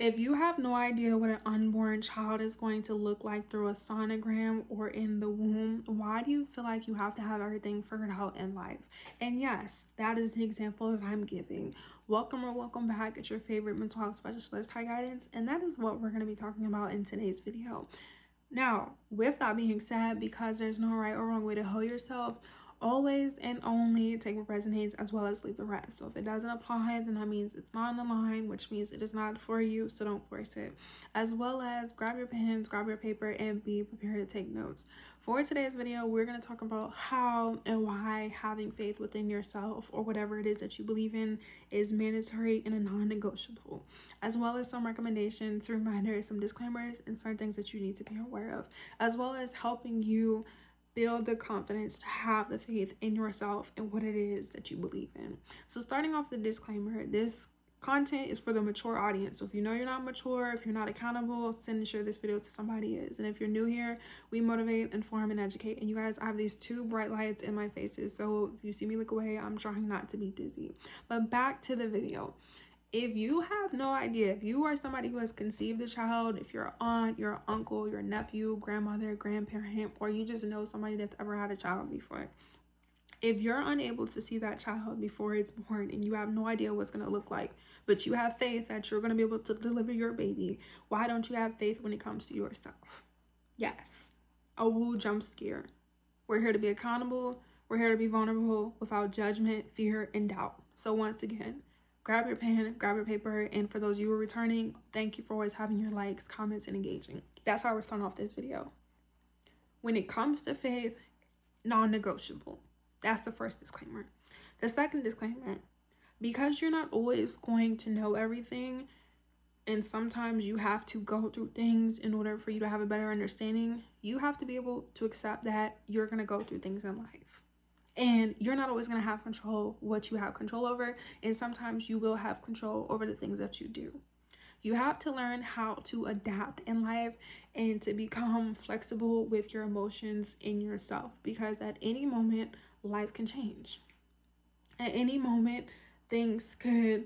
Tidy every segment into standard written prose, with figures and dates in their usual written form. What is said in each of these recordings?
If you have no idea what an unborn child is going to look like through a sonogram or in the womb, why do you feel like you have to have everything figured out in life? And yes, that is the example that I'm giving. Welcome or welcome back. It's your favorite mental health specialist, High Guidance, and that is what we're going to be talking about in today's video. Now, with that being said, because there's no right or wrong way to heal yourself, always and only take what resonates as well as leave the rest. So if it doesn't apply, then that means it's not in the line, which means it is not for you, so don't force it. As well as grab your pens, grab your paper, and be prepared to take notes. For today's video, we're going to talk about how and why having faith within yourself or whatever it is that you believe in is mandatory and a non-negotiable, as well as some recommendations, reminders, some disclaimers, and certain things that you need to be aware of, as well as helping you build the confidence to have the faith in yourself and what it is that you believe in. So starting off the disclaimer, this content is for the mature audience. So if you know you're not mature, if you're not accountable, send and share this video to somebody is. And if you're new here, we motivate, inform, and educate. And you guys, I have these two bright lights in my faces. So if you see me look away, I'm trying not to be dizzy. But back to the video. If you have no idea, if you are somebody who has conceived a child, if you're aunt, your uncle, your nephew, grandmother, grandparent, or you just know somebody that's ever had a child before, if you're unable to see that child before it's born and you have no idea what's going to look like, but you have faith that you're going to be able to deliver your baby, why don't you have faith when it comes to yourself? Yes, a woo jump scare. We're here to be accountable. We're here to be vulnerable without judgment, fear, and doubt. So once again, grab your pen, grab your paper, and for those of you who are returning, thank you for always having your likes, comments, and engaging. That's how we're starting off this video. When it comes to faith, non-negotiable. That's the first disclaimer. The second disclaimer, because you're not always going to know everything, and sometimes you have to go through things in order for you to have a better understanding, you have to be able to accept that you're going to go through things in life. And you're not always going to have control what you have control over. And sometimes you will have control over the things that you do. You have to learn how to adapt in life and to become flexible with your emotions in yourself. Because at any moment, life can change. At any moment, things could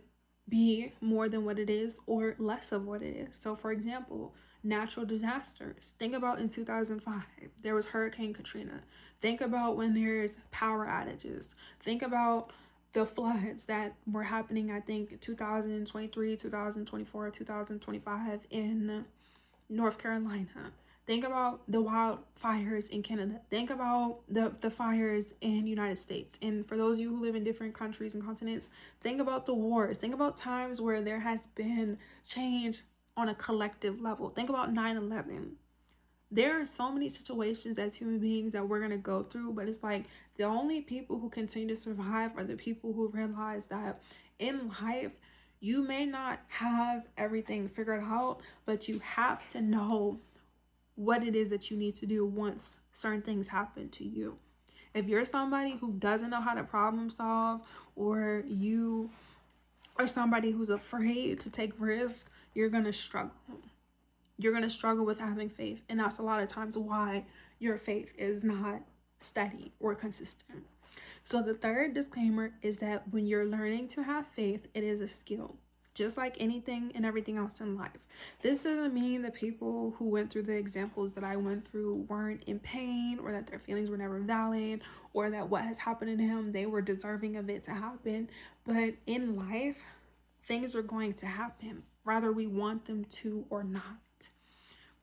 be more than what it is or less of what it is. So for example, natural disasters. Think about in 2005, there was Hurricane Katrina. Think about when there's power outages. Think about the floods that were happening, I think, 2023, 2024, 2025 in North Carolina. Think about the wildfires in Canada. Think about the fires in the United States. And for those of you who live in different countries and continents, think about the wars. Think about times where there has been change on a collective level. Think about 9/11. There are so many situations as human beings that we're going to go through, but it's like the only people who continue to survive are the people who realize that in life, you may not have everything figured out, but you have to know what it is that you need to do once certain things happen to you. If you're somebody who doesn't know how to problem solve, or you are somebody who's afraid to take risks, you're going to struggle. You're going to struggle with having faith. And that's a lot of times why your faith is not steady or consistent. So the third disclaimer is that when you're learning to have faith, it is a skill, just like anything and everything else in life. This doesn't mean that people who went through the examples that I went through weren't in pain, or that their feelings were never valid, or that what has happened to them, they were deserving of it to happen. But in life, things are going to happen, whether we want them to or not.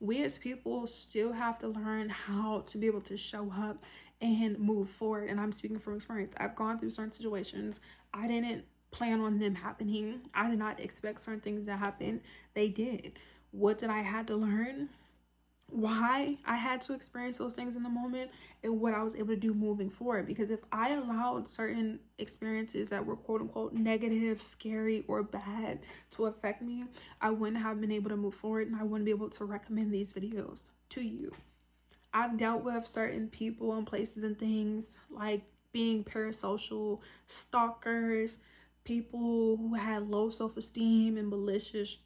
We as people still have to learn how to be able to show up and move forward. And I'm speaking from experience. I've gone through certain situations. I didn't plan on them happening. I did not expect certain things to happen. They did. What did I have to learn? Why I had to experience those things in the moment, and what I was able to do moving forward. Because if I allowed certain experiences that were quote unquote negative, scary, or bad to affect me, I wouldn't have been able to move forward, and I wouldn't be able to recommend these videos to you. I've dealt with certain people and places and things like being parasocial, stalkers, people who had low self-esteem and malicious,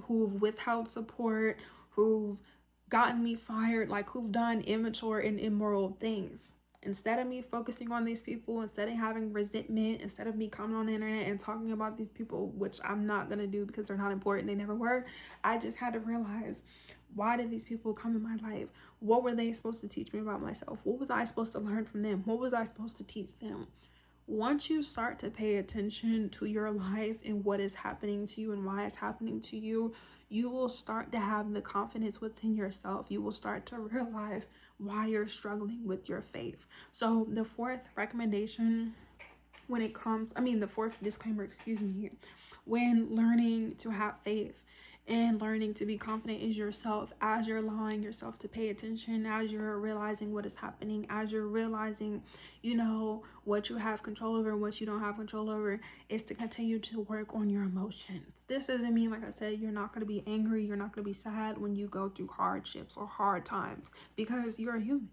who've withheld support, who've gotten me fired, like who've done immature and immoral things. Instead of me focusing on these people, instead of having resentment, instead of me coming on the internet and talking about these people, which I'm not going to do because they're not important, they never were, I just had to realize, why did these people come in my life? What were they supposed to teach me about myself? What was I supposed to learn from them? What was I supposed to teach them? Once you start to pay attention to your life and what is happening to you and why it's happening to you, you will start to have the confidence within yourself. You will start to realize why you're struggling with your faith. So the fourth recommendation the fourth disclaimer, when learning to have faith and learning to be confident in yourself, as you're allowing yourself to pay attention, as you're realizing what is happening, as you're realizing, what you have control over, what you don't have control over, is to continue to work on your emotions. This doesn't mean, like I said, you're not going to be angry, you're not going to be sad when you go through hardships or hard times, because you're a human.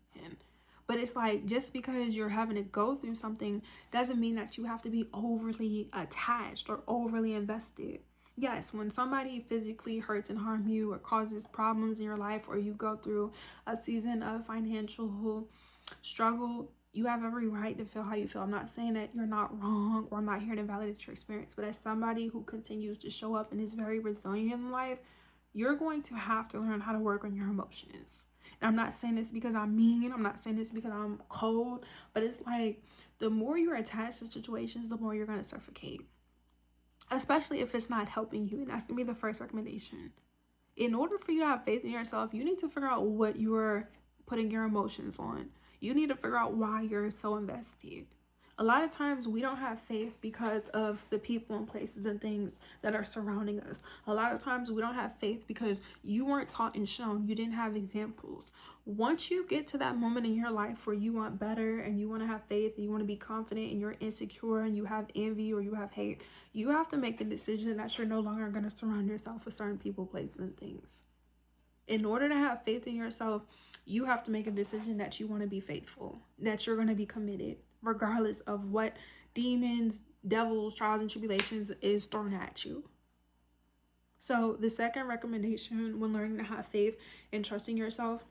But it's like, just because you're having to go through something doesn't mean that you have to be overly attached or overly invested. Yes, when somebody physically hurts and harms you or causes problems in your life, or you go through a season of financial struggle, you have every right to feel how you feel. I'm not saying that you're not wrong, or I'm not here to validate your experience, but as somebody who continues to show up and is very resilient in life, you're going to have to learn how to work on your emotions. And I'm not saying this because I'm mean, I'm not saying this because I'm cold, but it's like, the more you're attached to situations, the more you're going to suffocate. Especially if it's not helping you. And that's going to be the first recommendation. In order for you to have faith in yourself, you need to figure out what you're putting your emotions on. You need to figure out why you're so invested. A lot of times we don't have faith because of the people and places and things that are surrounding us. A lot of times we don't have faith because you weren't taught and shown. You didn't have examples. Once you get to that moment in your life where you want better and you want to have faith and you want to be confident and you're insecure and you have envy or you have hate, you have to make the decision that you're no longer going to surround yourself with certain people, places, and things. In order to have faith in yourself, you have to make a decision that you want to be faithful, that you're going to be committed, regardless of what demons, devils, trials, and tribulations is thrown at you. So the second recommendation when learning to have faith and trusting yourself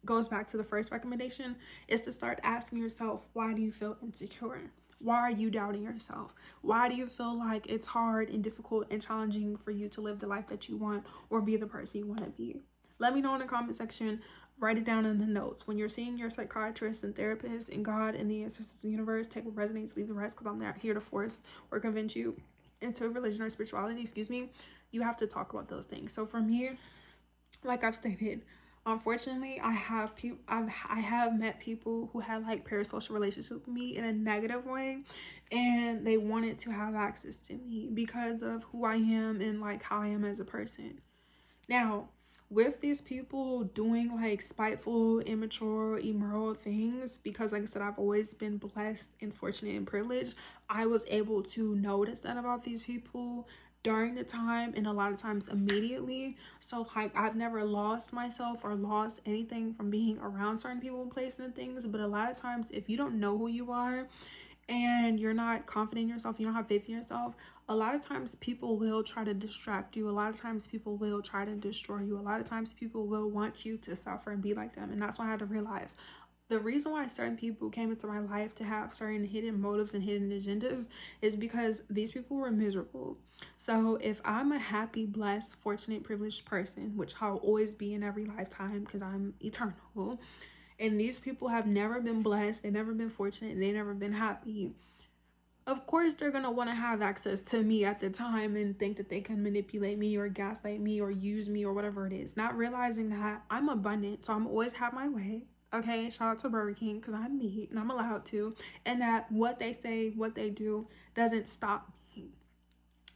goes back to the first recommendation, is to start asking yourself, why do you feel insecure? Why are you doubting yourself? Why do you feel like it's hard and difficult and challenging for you to live the life that you want or be the person you want to be? Let me know in the comment section. Write it down in the notes. When you're seeing your psychiatrist and therapist and God and the ancestors of the universe, take what resonates, leave the rest, because I'm not here to force or convince you into religion or spirituality, you have to talk about those things. So for me, like I've stated, unfortunately, I have met people who had like parasocial relationships with me in a negative way, and they wanted to have access to me because of who I am and like how I am as a person. Now, with these people doing like spiteful, immature, immoral things, because like I said, I've always been blessed and fortunate and privileged, I was able to notice that about these people during the time, and a lot of times immediately. So like, I've never lost myself or lost anything from being around certain people and places and things, but a lot of times if you don't know who you are and you're not confident in yourself, you don't have faith in yourself, a lot of times people will try to distract you. A lot of times people will try to destroy you. A lot of times people will want you to suffer and be like them. And that's why I had to realize, the reason why certain people came into my life to have certain hidden motives and hidden agendas is because these people were miserable. So if I'm a happy, blessed, fortunate, privileged person, which I'll always be in every lifetime because I'm eternal, and these people have never been blessed, they've never been fortunate, and they've never been happy, of course they're going to want to have access to me at the time and think that they can manipulate me or gaslight me or use me or whatever it is, not realizing that I'm abundant, so I'm always have my way. Okay, shout out to Burger King, because I'm me and I'm allowed to, and that what they say, what they do doesn't stop me.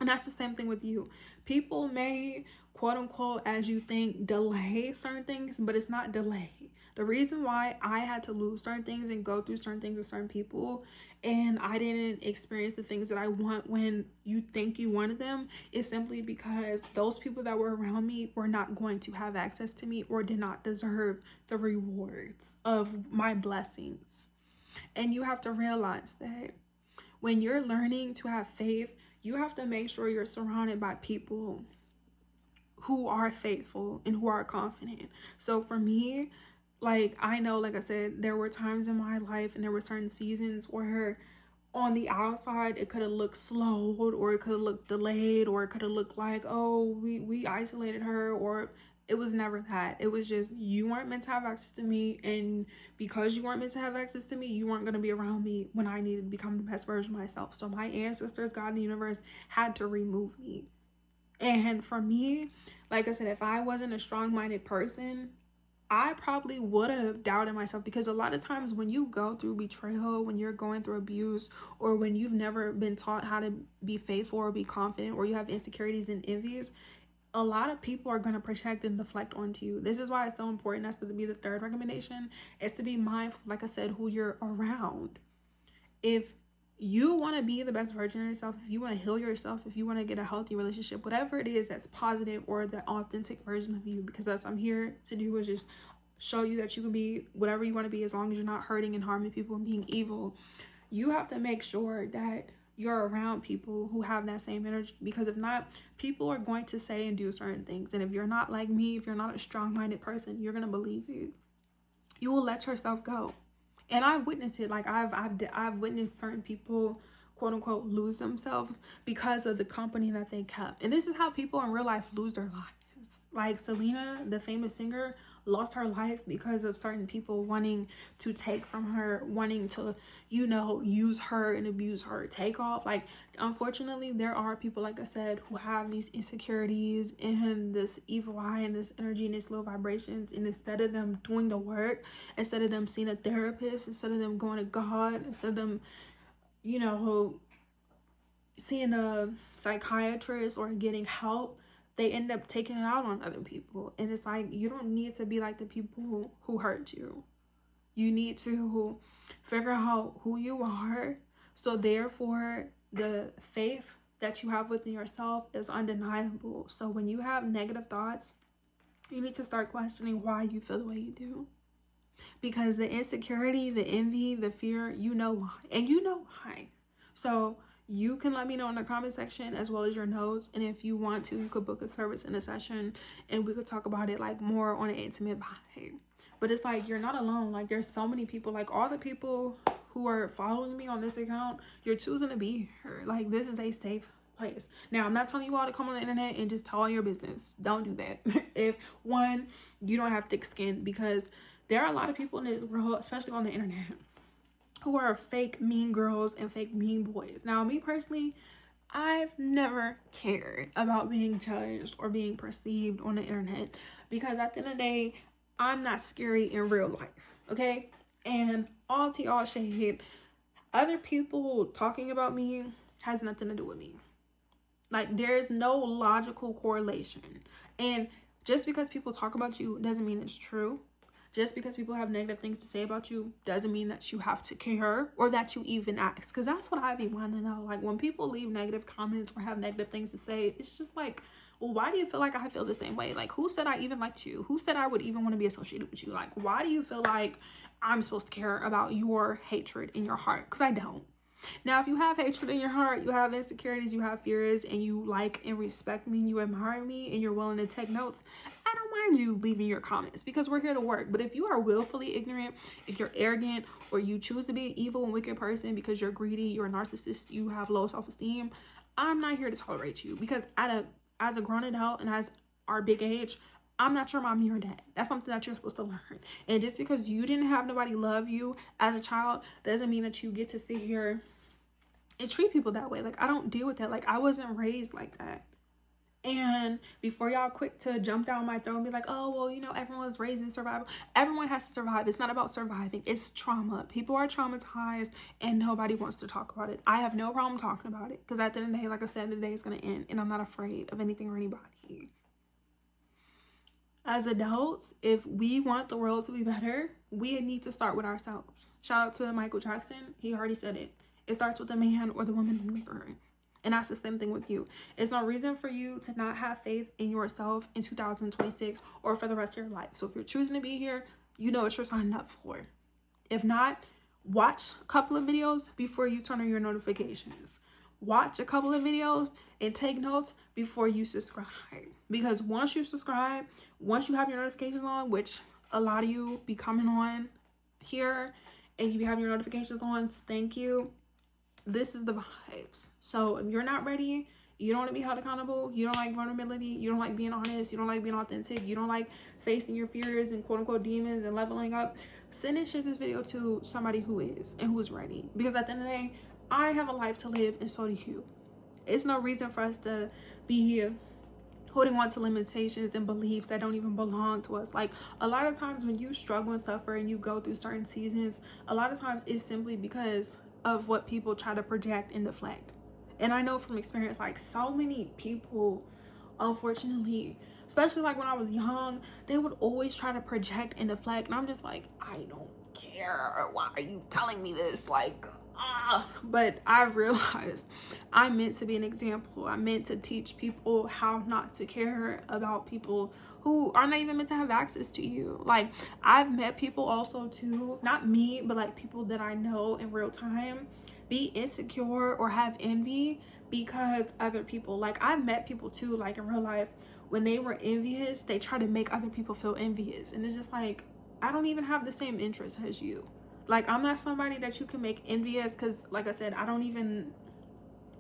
And that's the same thing with you. People may, quote unquote, as you think, delay certain things, but it's not delay. The reason why I had to lose certain things and go through certain things with certain people, and I didn't experience the things that I want when you think you wanted them, is simply because those people that were around me were not going to have access to me or did not deserve the rewards of my blessings. And you have to realize that when you're learning to have faith, you have to make sure you're surrounded by people who are faithful and who are confident. So for me, Like, I know, like I said, there were times in my life and there were certain seasons where on the outside it could have looked slowed, or it could have looked delayed, or it could have looked like, oh, we isolated her, or it was never that. It was just, you weren't meant to have access to me, and because you weren't meant to have access to me, you weren't going to be around me when I needed to become the best version of myself. So my ancestors, God, and the universe had to remove me. And for me, like I said, if I wasn't a strong-minded person, I probably would have doubted myself, because a lot of times when you go through betrayal, when you're going through abuse, or when you've never been taught how to be faithful or be confident, or you have insecurities and envies, a lot of people are going to project and deflect onto you. This is why it's so important. That's to be the third recommendation, is to be mindful, like I said, who you're around. If you want to be the best version of yourself, if you want to heal yourself, if you want to get a healthy relationship, whatever it is that's positive, or the authentic version of you, because that's I'm here to do is just show you that you can be whatever you want to be, as long as you're not hurting and harming people and being evil. You have to make sure that you're around people who have that same energy, because if not, people are going to say and do certain things, and if you're not like me, if you're not a strong-minded person, you're going to believe it. You will let yourself go. And I've witnessed it. Like I've witnessed certain people, quote unquote, lose themselves because of the company that they kept. And this is how people in real life lose their lives. Like Selena, the famous singer, lost her life because of certain people wanting to take from her, wanting to, use her and abuse her. Take off. Like, unfortunately, there are people, like I said, who have these insecurities and this evil eye and this energy and these low vibrations. And instead of them doing the work, instead of them seeing a therapist, instead of them going to God, instead of them, seeing a psychiatrist or getting help, they end up taking it out on other people. And it's like, you don't need to be like the people who hurt you. You need to figure out who you are. So therefore, the faith that you have within yourself is undeniable. So when you have negative thoughts, you need to start questioning why you feel the way you do. Because the insecurity, the envy, the fear, you know why. And you know why. So you can let me know in the comment section, as well as your notes. And if you want to, you could book a service in a session and we could talk about it like more on an intimate vibe. But it's like, you're not alone. Like, there's so many people, like all the people who are following me on this account, you're choosing to be here. Like, this is a safe place. Now, I'm not telling you all to come on the internet and just tell all your business. Don't do that. If one, you don't have thick skin, because there are a lot of people in this world, especially on the internet, who are fake mean girls and fake mean boys. Now, me personally, I've never cared about being judged or being perceived on the internet, because at the end of the day, I'm not scary in real life, okay? And all tea, all shade, other people talking about me has nothing to do with me. Like, there's no logical correlation. And just because people talk about you doesn't mean it's true. Just because people have negative things to say about you doesn't mean that you have to care or that you even ask. Because that's what I be wanting to know. Like, when people leave negative comments or have negative things to say, it's just like, well, why do you feel like I feel the same way? Like, who said I even liked you? Who said I would even want to be associated with you? Like, why do you feel like I'm supposed to care about your hatred in your heart? Because I don't. Now, if you have hatred in your heart, you have insecurities, you have fears, and you like and respect me, and you admire me, and you're willing to take notes, I don't mind you leaving your comments, because we're here to work. But if you are willfully ignorant, if you're arrogant, or you choose to be an evil and wicked person because you're greedy, you're a narcissist, you have low self-esteem, I'm not here to tolerate you. Because as a grown adult and as our big age, I'm not your mom and your dad. That's something that you're supposed to learn. And just because you didn't have nobody love you as a child doesn't mean that you get to sit here and treat people that way. Like, I don't deal with that. Like, I wasn't raised like that. And before y'all quick to jump down my throat and be like, oh, well, everyone's raised in survival. Everyone has to survive. It's not about surviving. It's trauma. People are traumatized and nobody wants to talk about it. I have no problem talking about it, because at the end of the day, like I said, the day is going to end and I'm not afraid of anything or anybody. As adults, if we want the world to be better, we need to start with ourselves. Shout out to Michael Jackson. He already said it. It starts with the man or the woman in the mirror. And that's the same thing with you. It's no reason for you to not have faith in yourself in 2026 or for the rest of your life. So if you're choosing to be here, you know what you're signing up for. If not, watch a couple of videos before you turn on your notifications. Watch a couple of videos and take notes before you subscribe. Because once you subscribe, once you have your notifications on, which a lot of you be coming on here and you be having your notifications on. Thank you. This is the vibes. So if you're not ready, you don't want to be held accountable, you don't like vulnerability, you don't like being honest, you don't like being authentic, you don't like facing your fears and quote unquote demons and leveling up, send and share this video to somebody who is and who's ready. Because at the end of the day, I have a life to live and so do you. It's no reason for us to be here holding on to limitations and beliefs that don't even belong to us. Like, a lot of times when you struggle and suffer and you go through certain seasons, a lot of times it's simply because of what people try to project and deflect. And I know from experience, like, so many people, unfortunately, especially like when I was young, they would always try to project and deflect, and I'm just like, I don't care, why are you telling me this? Like, but I realized I meant to be an example. I meant to teach people how not to care about people who are not even meant to have access to you. Like, I've met people also too, not me, but like people that I know in real time, be insecure or have envy because other people, like, I've met people too, like in real life, when they were envious, they try to make other people feel envious. And it's just like, I don't even have the same interests as you. Like, I'm not somebody that you can make envious because, like I said, I don't even,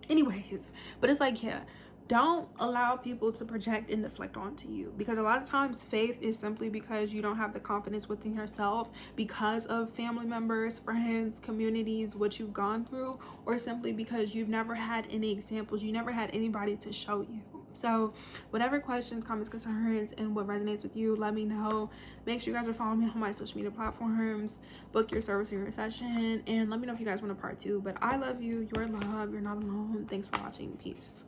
anyways. But it's like, yeah, don't allow people to project and deflect onto you, because a lot of times faith is simply because you don't have the confidence within yourself because of family members, friends, communities, what you've gone through, or simply because you've never had any examples, you never had anybody to show you. So whatever questions, comments, concerns, and what resonates with you, let me know. Make sure you guys are following me on my social media platforms, book your service or your session, and let me know if you guys want a part 2. But I love you, you're loved, you're not alone. Thanks for watching. Peace.